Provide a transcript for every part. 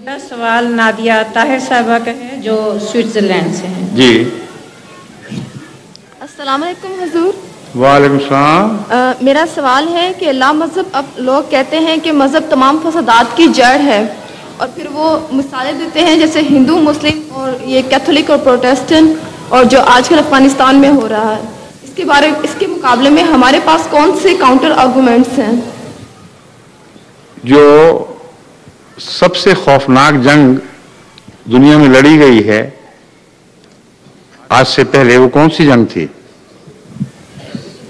میرا سوال نادیہ طاہر صاحبہ کا ہے جو سوئٹزرلینڈ سے ہیں. جی. السلام علیکم حضور. وعلیکم السلام. میرا سوال ہے کہ لا مذہب، اب لوگ کہتے ہیں کہ مذہب تمام فسادات کی جڑ ہے، اور پھر وہ مثالیں دیتے ہیں جیسے ہندو، مسلم اور یہ کیتھولک اور پروٹیسٹنٹ، اور جو آج کل افغانستان میں ہو رہا ہے. اس کے مقابلے میں ہمارے پاس کون سے کاؤنٹر آرگومنٹس ہیں؟ جو سب سے خوفناک جنگ دنیا میں لڑی گئی ہے آج سے پہلے، وہ کون سی جنگ تھی؟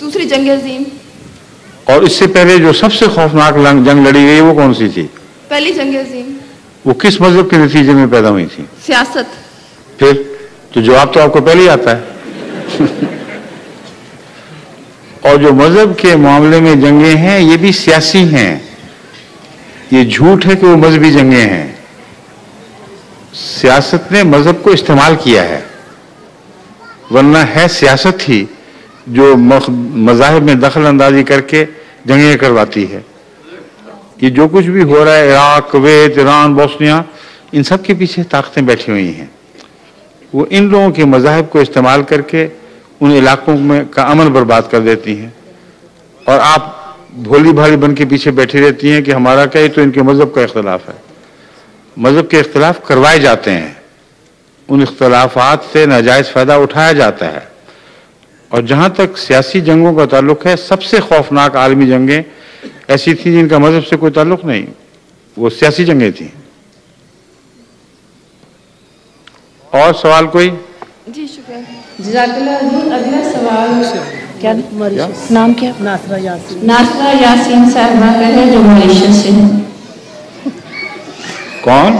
دوسری جنگ عظیم. اور اس سے پہلے جو سب سے خوفناک جنگ لڑی گئی وہ کون سی تھی؟ پہلی جنگ عظیم. وہ کس مذہب کے نتیجے میں پیدا ہوئی تھی؟ سیاست. پھر تو جواب تو آپ کو پہلے ہی آتا ہے. اور جو مذہب کے معاملے میں جنگیں ہیں یہ بھی سیاسی ہیں. یہ جھوٹ ہے کہ وہ مذہبی جنگیں ہیں. سیاست نے مذہب کو استعمال کیا ہے، ورنہ ہے سیاست ہی جو مذاہب میں دخل اندازی کر کے جنگیں کرواتی ہے. یہ جو کچھ بھی ہو رہا ہے عراق، کویت، ایران، بوسنیا، ان سب کے پیچھے طاقتیں بیٹھی ہوئی ہیں. وہ ان لوگوں کے مذاہب کو استعمال کر کے ان علاقوں میں کا امن برباد کر دیتی ہیں، اور آپ بھولی بھالی بن کے پیچھے بیٹھی رہتی ہیں کہ ہمارا کیا ہے، تو ان کے مذہب کا اختلاف ہے. مذہب کے اختلاف کروائے جاتے ہیں، ان اختلافات سے ناجائز فائدہ اٹھایا جاتا ہے. اور جہاں تک سیاسی جنگوں کا تعلق ہے، سب سے خوفناک عالمی جنگیں ایسی تھیں جن کا مذہب سے کوئی تعلق نہیں، وہ سیاسی جنگیں تھیں. اور سوال کوئی؟ جی شکریہ. جزاک اللہ حضور. اگلا سوال کیا نام کیا؟ ناصرہ یاسین. ناصرہ یاسین صاحبہ کا ہے جو ملیشیا سے ہیں. کون؟